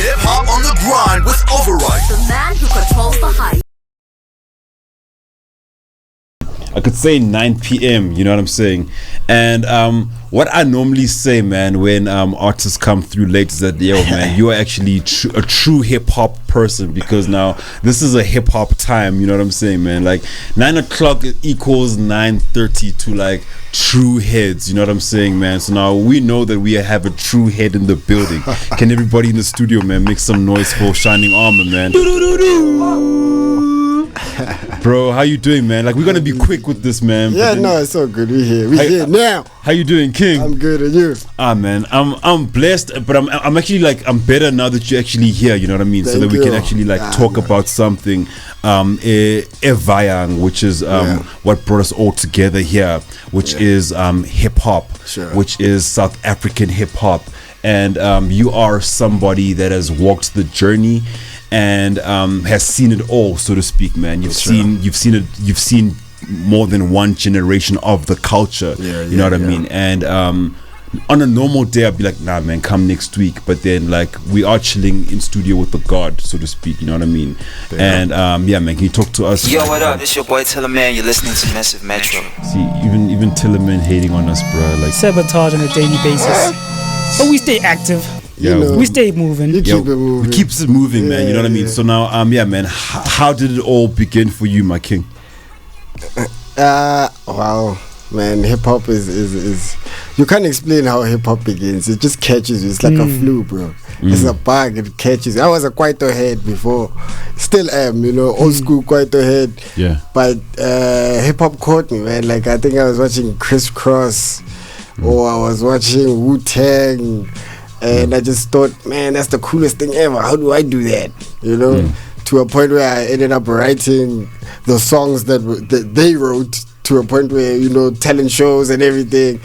Hip Hop on the Grind with Overyt. The man who controls the hype. I could say 9 p.m., you know what I'm saying? And what I normally say, man, when artists come through late is that, yo, man, you are actually a true hip-hop person, because now this is a hip-hop time, you know what I'm saying, man? Like, 9 o'clock equals 9:30 to, like, true heads, you know what I'm saying, man? So now we know that we have a true head in the building. Can everybody in the studio, man, make some noise for Shynin Armour, man? Bro, how you doing, man? Like, we're gonna be quick with this, man. Yeah, no, it's all good. We're here now. How you doing, King? I'm good, and you? Man, I'm blessed, but I'm actually, like, I'm better now that you're actually here, you know what I mean? Thank so that we you. can actually, like, talk about something Evayang, which is what brought us all together here, which is hip hop, which is South African hip hop. And you are somebody that has walked the journey and has seen it all, so to speak, man. You've seen more than one generation of the culture. You know what I mean? And on a normal day, I'd be like, nah, man, come next week. But then, like, we are chilling in studio with the God, so to speak. You know what I mean? And yeah, man, can you talk to us? Yo, what up? It's your boy Tillerman. You're listening to Massive Metro. See, even Tillerman hating on us, bro. Like, sabotage on a daily basis. But we stay active. Yeah, we stay moving. You keep it moving. We keeps it moving, man. You know what I mean? So now, yeah, man, how did it all begin for you, my king? Wow, man, hip hop is you can't explain how hip hop begins. It just catches you. It's like a flu, bro. It's a bug. It catches you. I was a Kwaito head before, still am, you know, old school Kwaito head. Yeah. But hip hop caught me, man. Like, I think I was watching Crisscross, or I was watching Wu-Tang. And I just thought, man, that's the coolest thing ever. How do I do that? You know, to a point where I ended up writing the songs that they wrote, to a point where, you know, talent shows and everything.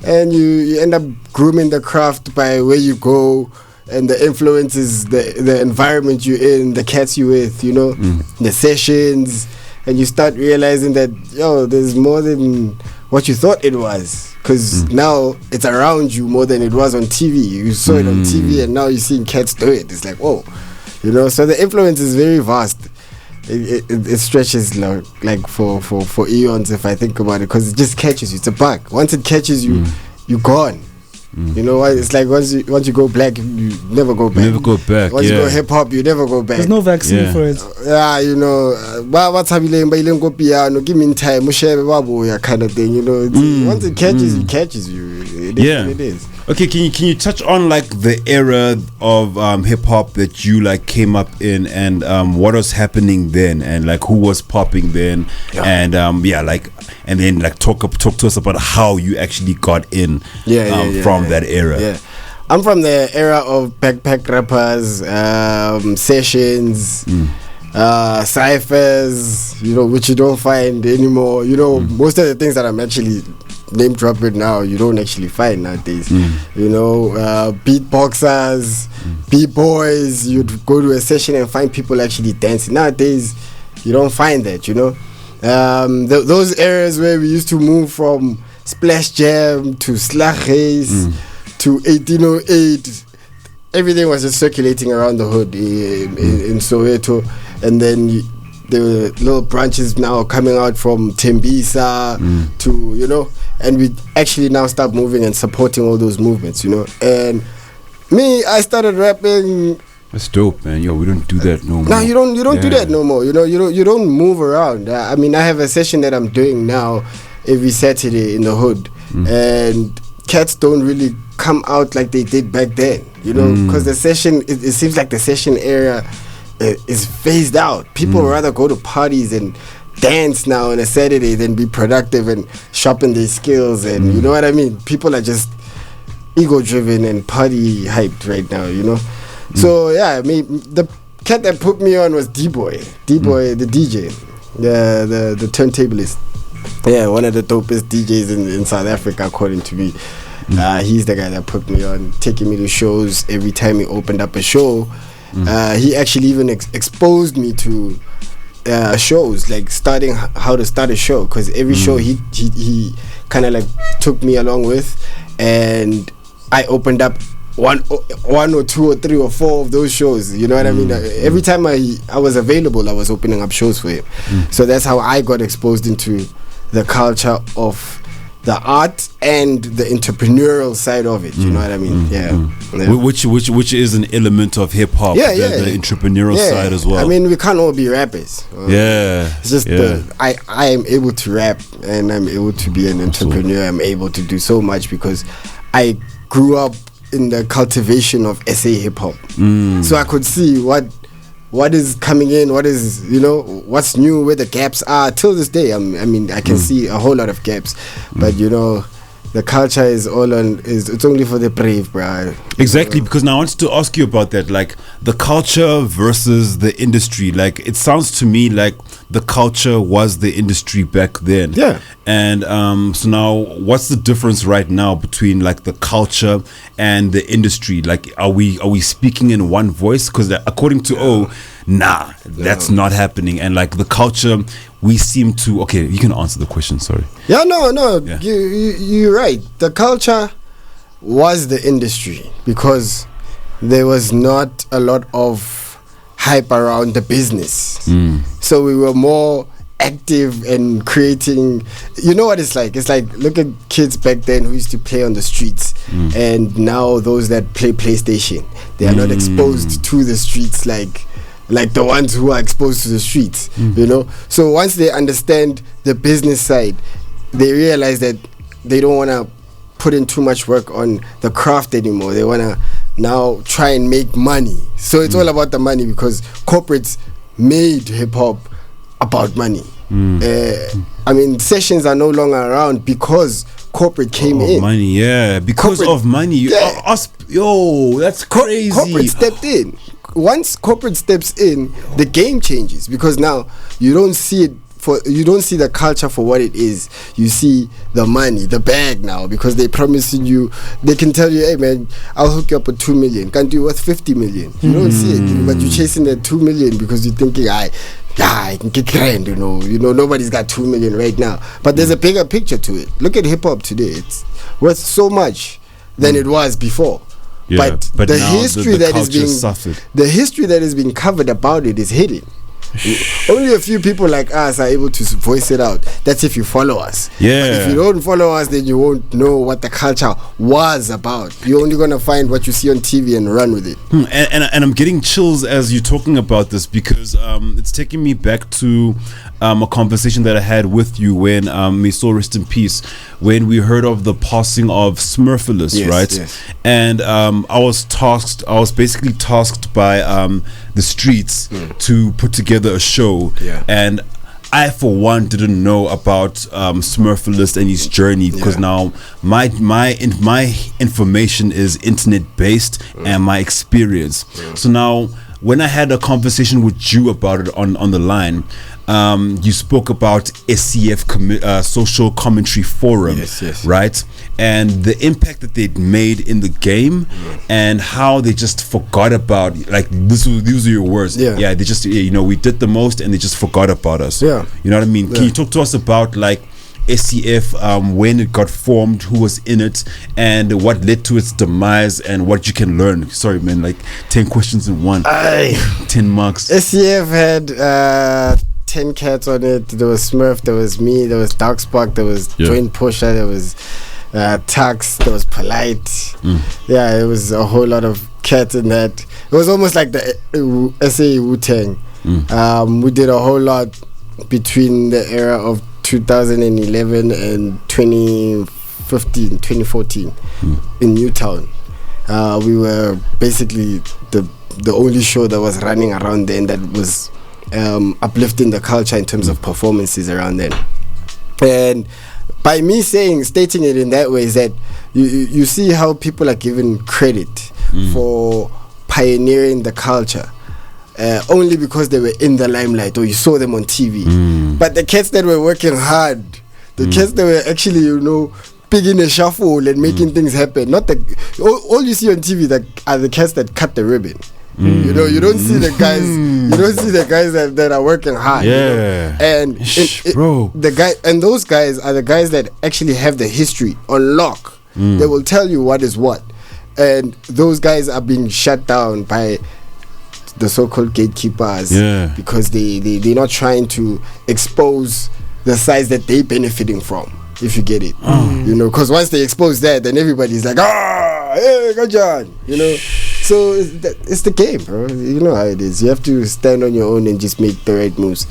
And you end up grooming the craft by where you go, and the influences, the environment you're in, the cats you with, you know, the sessions. And you start realizing that, yo, there's more than what you thought it was. Because now it's around you more than it was on TV. You saw it on TV, and now you're seeing cats do it. It's like, whoa, you know. So the influence is very vast. It stretches like for eons, if I think about it, because it just catches you. It's a bug. Once it catches you, you're gone. You know what? It's like once you go black, you never go back. You never go back. Once you go hip hop, you never go back. There's no vaccine for it. Yeah, you know, what's happening? Go piano, give me time, kind of thing. You know, once it catches you. It is what it is. Okay, can you touch on, like, the era of hip hop that you, like, came up in, and what was happening then, and, like, who was popping then, and like, and then, like, talk to us about how you actually got in from that era. Yeah, I'm from the era of backpack rappers, sessions, ciphers, you know, which you don't find anymore. You know, most of the things that I'm actually name dropping now, you don't actually find nowadays. You know, beatboxers, b-boys. You'd go to a session and find people actually dancing. Nowadays, you don't find that. You know, those areas where we used to move from Splash Jam to Slag Race to 1808, everything was just circulating around the hood in Soweto, and then there were little branches now coming out from Tembisa to, you know, and we actually now start moving and supporting all those movements, you know. And me, I started rapping. That's dope, man. Yo, we don't do that no more. No, you don't do that no more. You know, you don't move around. I mean, I have a session that I'm doing now every Saturday in the hood, and cats don't really come out like they did back then, you know, because the session, it seems like the session era is phased out. People rather go to parties and dance now on a Saturday than be productive and sharpen their skills, and you know what I mean. People are just ego driven and party hyped right now, you know. So yeah, I mean, the cat that put me on was D-Boy, the DJ, the turntablist. Yeah, one of the dopest DJs in South Africa, according to me. He's the guy that put me on, taking me to shows. Every time he opened up a show, he actually even exposed me to shows, like starting how to start a show, because every show he kind of like took me along with, and I opened up one or two or three or four of those shows. You know what I mean? Every time I was available, I was opening up shows for him. So that's how I got exposed into the culture of the art and the entrepreneurial side of it. You know what I mean? Yeah. Which is an element of hip hop. Yeah, the entrepreneurial side as well. I mean, we can't all be rappers. It's just I am able to rap, and I'm able to be an entrepreneur. I'm able to do so much because I grew up in the cultivation of SA hip hop. So I could see what is coming in, what is, what's new, where the gaps are. Till this day, I mean, I can see a whole lot of gaps, but the culture is it's only for the brave, bro. Exactly, because now I wanted to ask you about that, like the culture versus the industry. Like, it sounds to me like the culture was the industry back then. Yeah. And so now, what's the difference right now between like the culture and the industry? Like, are we speaking in one voice? Because according to that's not happening. And like the culture, we seem to. Okay, you can answer the question. Sorry. Yeah, no. Yeah. You're right. The culture was the industry because there was not a lot of hype around the business. So we were more active and creating. You know what it's like? It's like, look at kids back then who used to play on the streets, and now those that play PlayStation, they are not exposed to the streets like the ones who are exposed to the streets. So once they understand the business side, they realize that they don't want to put in too much work on the craft anymore. They want to now try and make money. So it's all about the money because corporates made hip-hop about money. I mean, sessions are no longer around because corporate came in. Money, because of money. That's crazy. Corporate stepped in. Once corporate steps in, the game changes because now you don't see the culture for what it is. You see the money, the bag now, because they promising you. They can tell you, hey man, I'll hook you up with 2 million. Can't do worth 50 million. You don't see it, but you're chasing that 2 million because you're thinking, I can get grand. Nobody's got 2 million right now. But there's a bigger picture to it. Look at hip hop today. It's worth so much than it was before. Yeah, but the history the history that is being covered about it is hidden. Only a few people like us are able to voice it out. That's if you follow us. Yeah. But if you don't follow us, then you won't know what the culture was about. You're only gonna find what you see on TV and run with it. And I'm getting chills as you're talking about this because it's taking me back to a conversation that I had with you when may soul rest in peace, when we heard of the passing of Smurfs, right? Yes. And I was basically tasked by the streets to put together a show, and I for one didn't know about Smurfs and his journey because now my information is internet based and my experience. So now when I had a conversation with you about it on the line, you spoke about SCF social commentary forum, right? And the impact that they'd made in the game and how they just forgot about, like, these are your words. They just, we did the most and they just forgot about us. You know what I mean? Can you talk to us about, like, SCF, when it got formed, who was in it, and what led to its demise, and what you can learn? Sorry, man, like 10 questions in one. 10 marks. SCF had 10 cats on it. There was Smurf, there was me, there was Darkspark, there was Joint Pusher, there was Tax, there was Polite. It was a whole lot of cats in that. It was almost like the SA Wu-Tang. We did a whole lot between the era of 2011 and 2014 in Newtown. We were basically the only show that was running around then that was uplifting the culture in terms of performances around then. And by me stating it in that way is that you see how people are given credit for pioneering the culture. Only because they were in the limelight or you saw them on TV. But the cats that were working hard, the cats that were actually, picking a shuffle and making things happen, not all you see on TV are the cats that cut the ribbon. You don't see the guys. You don't see the guys that are working hard. And those guys are the guys that actually have the history on lock. They will tell you what is what. and those guys are being shut down by the so-called gatekeepers because they're not trying to expose the sides that they're benefiting from, if you get it. You know, because once they expose that, then everybody's like, hey, go John, you know. So it's the game, bro. You know how it is. You have to stand on your own and just make the right moves,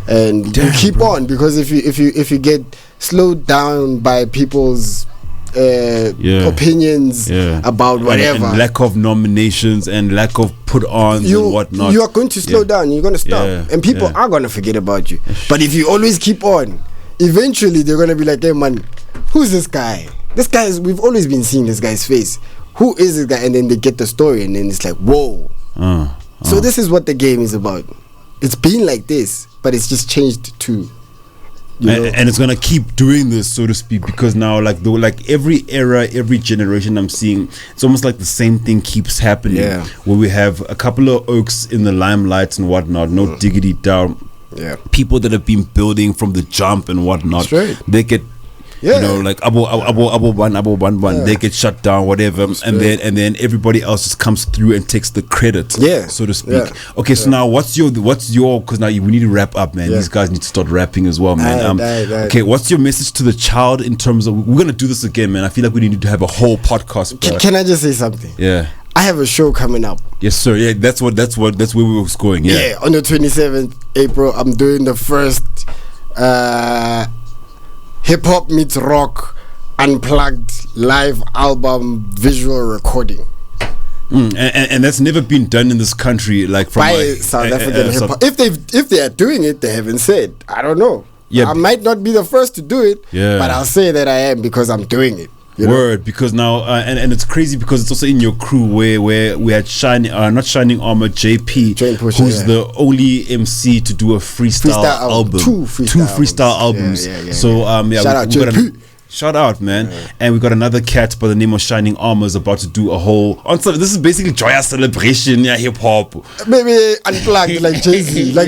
and you keep on, because if you get slowed down by people's opinions about whatever, and lack of nominations and lack of put-ons and whatnot, you are going to slow down. You're going to stop, and people are going to forget about you. But if you always keep on, eventually they're going to be like, hey man, who's this guy? This guy is, we've always been seeing this guy's face. Who is this guy? And then they get the story, and then it's like, whoa. So this is what the game is about. It's been like this, but it's just changed to, and it's gonna keep doing this, so to speak, because now, like every era, every generation I'm seeing, it's almost like the same thing keeps happening. Where we have a couple of oaks in the limelight and whatnot, no diggity down. People that have been building from the jump and whatnot, they get, you know, like abo one, they get shut down, whatever, and then everybody else just comes through and takes the credit, so to speak. Okay, so now what's your because now we need to wrap up, man. These guys need to start rapping as well, man. Okay, what's your message to the child in terms of, we're gonna do this again, man? I feel like we need to have a whole podcast. Can I just say something? I have a show coming up. Yes, sir. Yeah, that's where we was going. Yeah, on the 27th April, I'm doing the first hip hop meets rock unplugged live album visual recording. And that's never been done in this country, like from by South African hip hop. If they are doing it, they haven't said. I don't know. I might not be the first to do it, but I'll say that I am, because I'm doing it. Word, because now and it's crazy because it's also in your crew where we had Shynin Armour, JP, who's the only MC to do a freestyle album, two freestyle albums. So shout out JP. Shout out, man. And we got another cat by the name of Shynin Armour is about to do a whole this is basically joyous celebration, hip hop. Maybe unplugged like Jay-Z. Type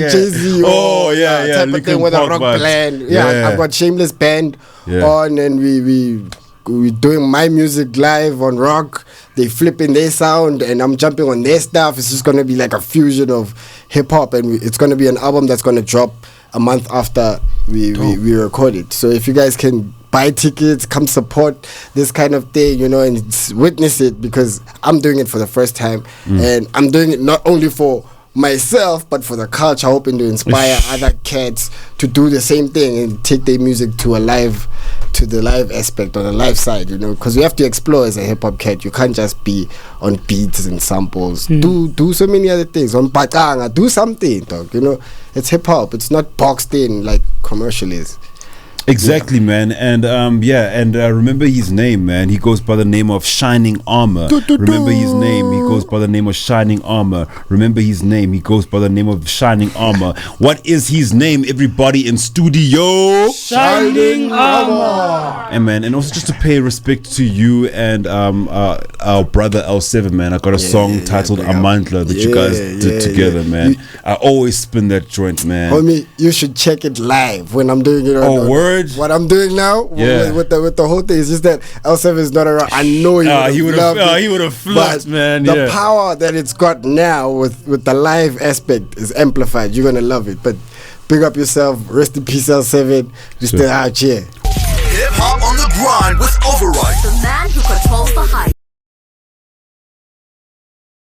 of thing with a rock band. I've got Shameless Band on, and we're doing my music live on rock. They flipping their sound, and I'm jumping on their stuff. It's just gonna be like a fusion of hip hop, and it's gonna be an album that's gonna drop a month after we record it. So if you guys can buy tickets, come support this kind of thing, you know, and witness it, because I'm doing it for the first time, and I'm doing it not only for myself but for the culture, hoping to inspire other cats to do the same thing and take their music to the live aspect, or the live side, you know, because you have to explore as a hip-hop cat. You can't just be on beats and samples. Do so many other things. On patanga, do something, dog, you know. It's hip-hop. It's not boxed in like commercial is. Exactly, man. And remember his name, man. He goes by the name of Shynin Armour. Remember his name. He goes by the name of Shynin Armour. Remember his name. He goes by the name of Shynin Armour. What is his name, everybody in studio? Shynin Armour. And man, and also just to pay respect to you and our brother L7, man. I got a song titled Amandla that you guys did together, man. I always spin that joint, man. Homie, you should check it live when I'm doing it on word. What I'm doing now with the whole thing is just that L7 is not around. I know he would have flopped, man. The power that it's got now with the live aspect is amplified. You're gonna love it. But big up yourself. Rest in peace, L7. You're still out here. Hip hop on the grind with Overyt. The man who controls the hype.